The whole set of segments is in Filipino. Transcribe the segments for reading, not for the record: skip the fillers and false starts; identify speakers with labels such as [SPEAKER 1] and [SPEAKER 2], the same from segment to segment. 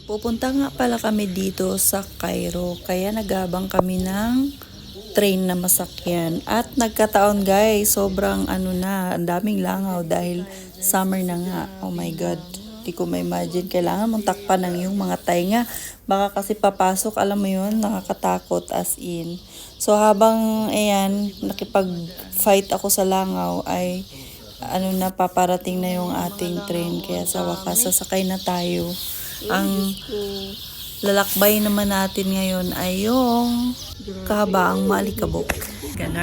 [SPEAKER 1] Pupunta nga pala kami dito sa Cairo, kaya nagabang kami ng train na masakyan. At nagkataon guys, sobrang ano na, ang daming langaw dahil summer na nga. Oh my God, di ko ma-imagine. Kailangan mong takpan ng yung mga tainga. Baka kasi papasok, alam mo yun, nakakatakot as in. So habang ayan, nakipag-fight ako sa langaw ay ano na paparating na yung ating train. Kaya sa wakas, sasakay na tayo. Ang lalakbay naman natin ngayon ay yung kahabaang Malikabok.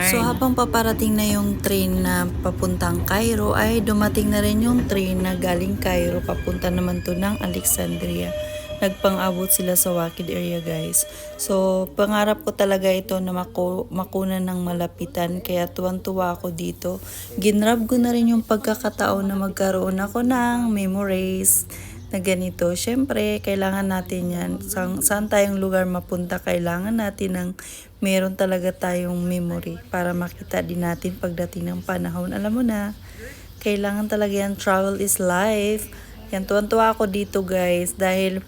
[SPEAKER 1] So habang paparating na yung train na papuntang Cairo ay dumating na rin yung train na galing Cairo papunta naman to ng Alexandria. Nagpang-abot sila sa Wakid area guys. So pangarap ko talaga ito na makunan ng malapitan kaya tuwan-tuwa ako dito. Ginrab ko na rin yung pagkakataon na magkaroon ako ng memories na ganito. Syempre, kailangan natin yan. Saan tayong lugar mapunta, kailangan natin ng meron talaga tayong memory para makita din natin pagdating ng panahon. Alam mo na, kailangan talaga yan. Travel is life. Yan, tuwan-tuwa ako dito guys dahil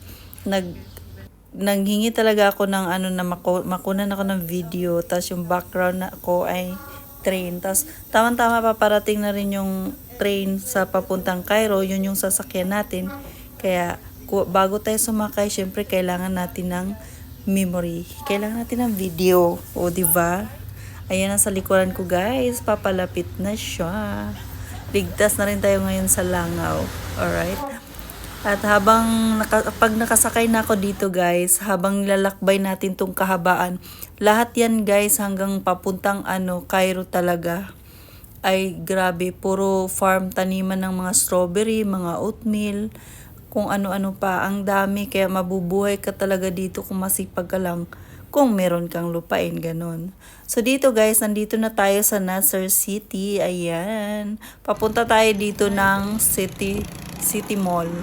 [SPEAKER 1] nanghingi talaga ako ng ano na makunan ako ng video. Tapos yung background ko ay train. Tapos tama-tama paparating na rin yung train sa papuntang Cairo. Yun yung sasakyan natin. Kaya bago tayo sumakay, syempre kailangan natin ng memory. Kailangan natin ng video. O, diba? Ayan ang sa likuran ko guys. Papalapit na siya. Ligtas na rin tayo ngayon sa langaw. Alright? At pag nakasakay na ako dito guys, habang nilalakbay natin tong kahabaan, lahat yan guys hanggang papuntang Cairo talaga. Ay grabe, puro farm taniman ng mga strawberry, mga oatmeal, kung ano-ano pa, ang dami, kaya mabubuhay ka talaga dito kung masipag ka lang, kung meron kang lupain, ganon. So dito guys, nandito na tayo sa Nasser City, ayan, papunta tayo dito ng City Mall.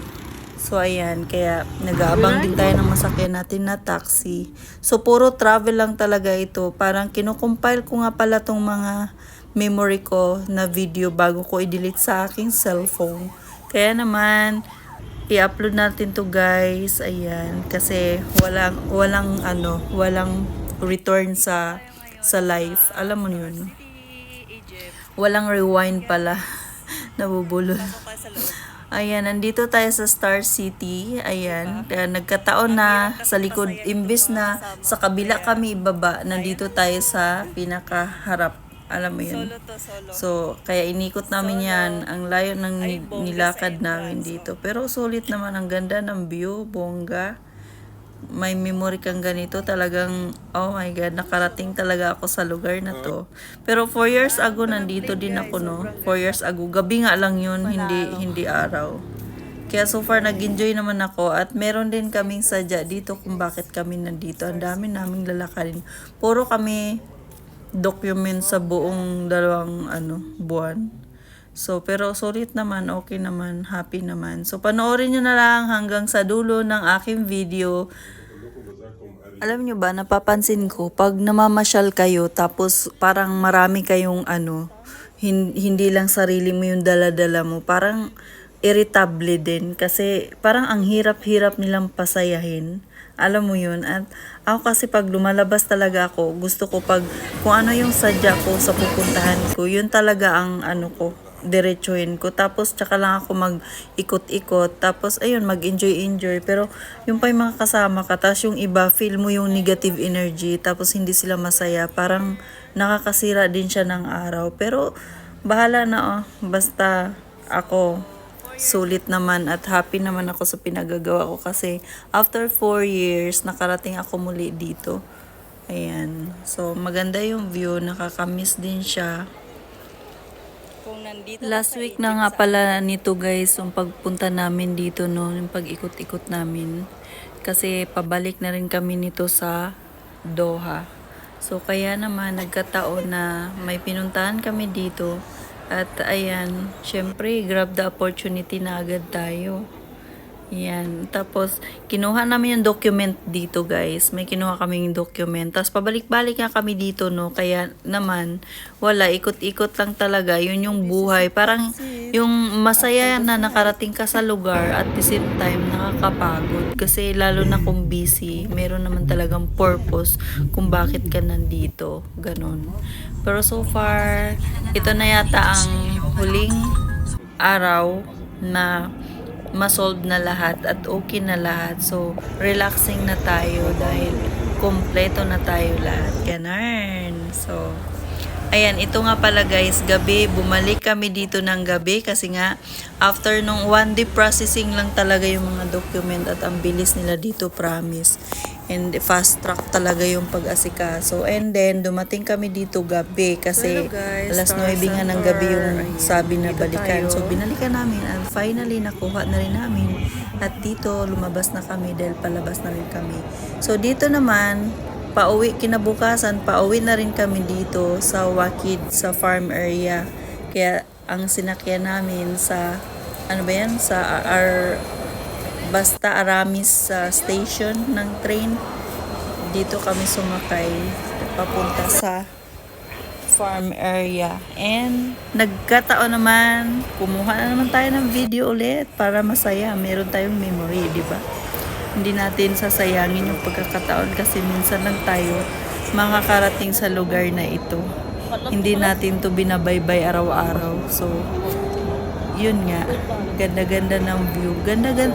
[SPEAKER 1] So ayan, kaya nag-aabang din tayo ng masakyan natin na taxi. So puro travel lang talaga ito, parang kinukumpile ko nga pala tong mga memory ko na video bago ko i-delete sa aking cellphone. Kaya naman, i-upload natin to guys, ayan, kasi walang return sa life, alam mo yun, walang rewind pala. Nabubulol. Ayan, nandito tayo sa Star City, ayan, kaya nagkataon na sa likod, imbis na sa kabila kami ibaba, nandito tayo sa pinakaharap. Alam mo yun. So, kaya inikot namin yan. Ang layo ng nilakad namin dito. Pero sulit naman. Ang ganda ng view. Bongga. May memory kang ganito. Talagang, oh my God, nakarating talaga ako sa lugar na to. Pero 4 years ago, nandito din ako, no? 4 years ago. Gabi nga lang yun, hindi araw. Kaya so far, nag-enjoy naman ako. At meron din kaming sadya dito kung bakit kami nandito. Ang dami naming lalakarin. Puro kami document sa buong buwan. So, pero sulit naman, okay naman, happy naman. So, panoorin nyo na lang hanggang sa dulo ng aking video. Alam nyo ba, napapansin ko, pag namamasyal kayo, tapos parang marami kayong hindi lang sarili mo yung dala-dala mo, parang irritable din. Kasi parang ang hirap-hirap nilang pasayahin. Alam mo yun. At ako kasi pag lumalabas talaga ako, gusto ko kung ano yung sadya ko sa pupuntahan ko, yun talaga ang ko, diretsuhin ko. Tapos tsaka lang ako mag-ikot-ikot. Tapos ayun, mag-enjoy-enjoy. Pero yung pa yung mga kasama ka, tapos yung iba, feel mo yung negative energy, tapos hindi sila masaya. Parang nakakasira din siya ng araw. Pero bahala na basta ako, sulit naman at happy naman ako sa pinagagawa ko kasi after 4 years nakarating ako muli dito. Ayan. So maganda yung view, nakakamiss din siya. Last week na nga pala nito guys, yung pagpunta namin dito, no, yung pag-ikot-ikot namin. Kasi pabalik na rin kami nito sa Doha. So kaya naman nagkataon na may pinuntahan kami dito. At ayan, syempre grab the opportunity na agad tayo. Yan. Tapos, kinuha namin yung document dito, guys. May kinuha kaming document. Tapos, pabalik-balik nga kami dito, no? Kaya naman, wala. Ikot-ikot lang talaga. Yun yung buhay. Parang, yung masaya na nakarating ka sa lugar at the same time, nakakapagod. Kasi, lalo na kung busy, meron naman talagang purpose kung bakit ka nandito. Ganon. Pero so far, ito na yata ang huling araw na masolve na lahat at okay na lahat. So, relaxing na tayo dahil kompleto na tayo lahat. Ganun. So, ayan, ito nga pala guys, gabi, bumalik kami dito ng gabi kasi nga, after nung one day processing lang talaga yung mga document at ang bilis nila dito, promise. And fast track talaga yung pag-asikaso. And then, dumating kami dito gabi kasi alas 9 nga ng gabi yung sabi na balikan. So, binalikan namin and finally, nakuha na rin namin. At dito, lumabas na kami dahil palabas na rin kami. So, dito naman, pauwi kinabukasan, pauwi na rin kami dito sa Wakid, sa farm area. Kaya, ang sinakyan namin sa, ano ba yan? Sa Basta Aramis station ng train. Dito kami sumakay papunta sa farm area. And nagkataon naman, kumuha na naman tayo ng video ulit para masaya. Meron tayong memory, di ba? Hindi natin sasayangin yung pagkakataon kasi minsan lang tayo makakarating sa lugar na ito. Hindi natin to binabaybay araw-araw. So, yun nga, ganda-ganda ng view.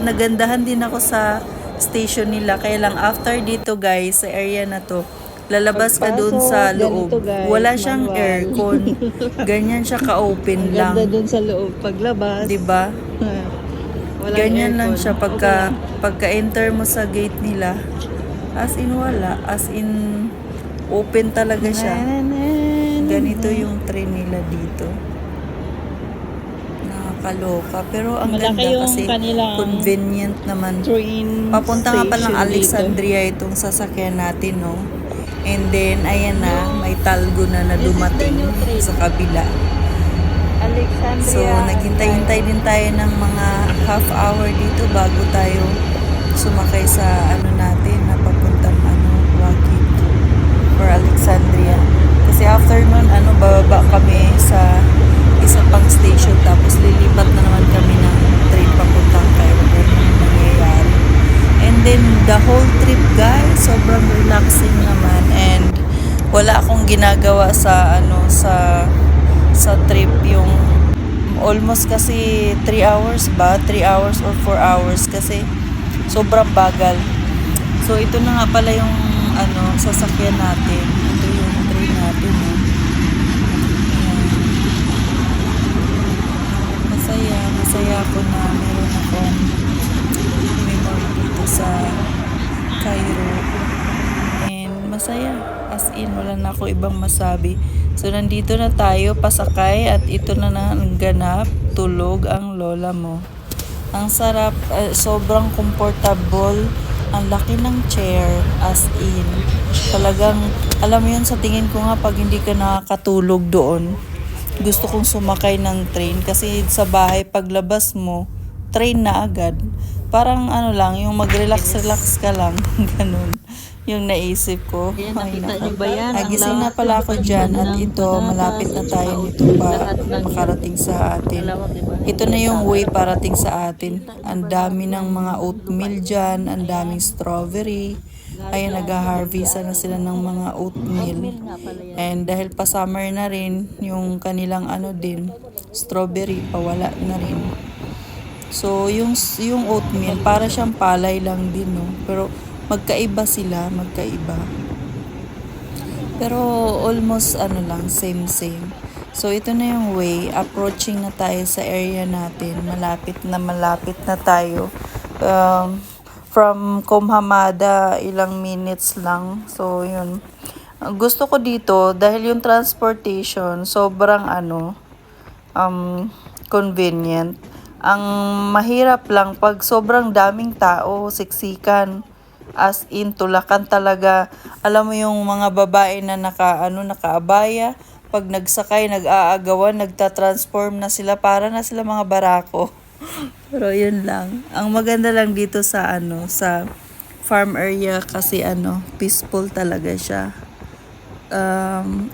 [SPEAKER 1] Nagandahan din ako sa station nila. Kaya lang after dito guys, sa area na to, lalabas ka dun sa loob. Wala siyang aircon. Ganyan siya ka-open lang.
[SPEAKER 2] Ganda dun sa loob. Paglabas.
[SPEAKER 1] Diba? Ganyan lang siya pagka-enter mo sa gate nila. As in wala. As in open talaga siya. Ganito yung train nila dito. Nakakaloka. Pero ang
[SPEAKER 2] Malaki
[SPEAKER 1] ganda kasi
[SPEAKER 2] kanilang
[SPEAKER 1] convenient naman.
[SPEAKER 2] train
[SPEAKER 1] Papunta nga pa ng
[SPEAKER 2] station
[SPEAKER 1] Alexandria itong sasakyan natin, no? And then, ayan na, may talgo na dumating sa kabila.
[SPEAKER 2] Alexandria.
[SPEAKER 1] So, naghintay-hintay din tayo ng mga half hour dito bago tayo sumakay sa ano natin na papuntang Wakid or Alexandria. Kasi after nun, bababa kami sa isa pang station tapos lilipat na naman kami ng train papuntang Cairo. Nangyayari. And then, the whole trip guys, sobrang relaxing naman and wala akong ginagawa sa sa trip yung almost kasi 3 hours ba? 3 hours or 4 hours kasi sobrang bagal. So, ito na nga pala yung sasakyan natin. Ito yung train natin. Masaya ako na meron akong memory dito sa Cairo. And masaya. As in, wala na ako ibang masabi. So, nandito na tayo, pasakay, at ito na ang ganap, tulog ang lola mo. Ang sarap, sobrang comfortable, ang laki ng chair, as in. Talagang, alam mo yun, sa tingin ko nga, pag hindi ka nakakatulog doon, gusto kong sumakay ng train kasi sa bahay, paglabas mo, train na agad. Parang lang, yung mag-relax-relax ka lang, ganun. Yung naisip ko.
[SPEAKER 2] Ayan, nakita niyo ba yan?
[SPEAKER 1] Nagising na pala ako dyan at ito, malapit na tayo nito pa makarating sa atin. Ito na yung way parating sa atin. Ang dami ng mga oatmeal dyan, ang daming strawberry. Ayan, nag-harvest na sila ng mga oatmeal. And dahil pa summer na rin, yung kanilang din, strawberry, pawala na rin. So, yung oatmeal, para siyang palay lang din, no? Pero, magkaiba sila, magkaiba. Pero, almost, lang, same. So, ito na yung way. Approaching na tayo sa area natin. Malapit na tayo. From Comhamada, ilang minutes lang. So, yun. Gusto ko dito, dahil yung transportation, sobrang, convenient. Ang mahirap lang pag sobrang daming tao, siksikan, as in tulakan talaga. Alam mo yung mga babae na nakaabaya, pag nagsakay, nag-aagawan, nagta-transform na sila, para na sila mga barako. Pero yun lang. Ang maganda lang dito sa sa farm area kasi peaceful talaga siya.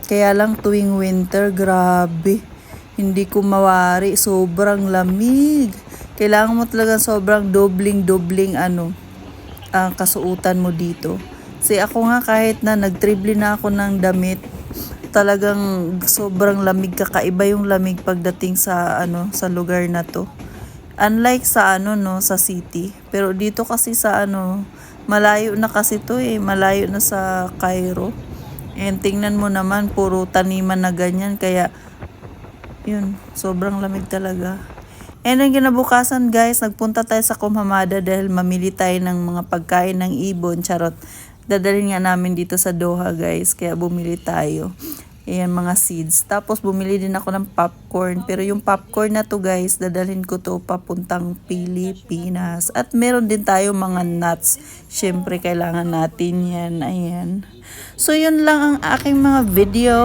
[SPEAKER 1] Kaya lang tuwing winter, grabe. Hindi ko mawari, sobrang lamig. Kailangan mo talaga sobrang dobling ang kasuotan mo dito. Kasi ako nga kahit na nagtrible na ako ng damit, talagang sobrang lamig, kakaiba yung lamig pagdating sa sa lugar na to. Unlike sa sa city. Pero dito kasi sa malayo na kasi to malayo na sa Cairo. And tingnan mo naman, puro taniman na ganyan, kaya yun, sobrang lamig talaga. And ang kinabukasan guys, nagpunta tayo sa Kumhamada dahil mamili tayo ng mga pagkain ng ibon. Charot. Dadalhin nga namin dito sa Doha guys, kaya bumili tayo. Ayan, mga seeds. Tapos bumili din ako ng popcorn. Pero yung popcorn na to guys, dadalhin ko to papuntang Pilipinas. At meron din tayo mga nuts. Syempre kailangan natin yan. Ayan. So yun lang ang aking mga video.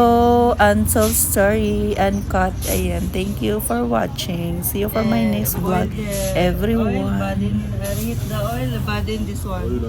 [SPEAKER 1] Untold story uncut. Ayan. Thank you for watching. See you for my next vlog. Everyone.
[SPEAKER 2] Oil, bad in this one.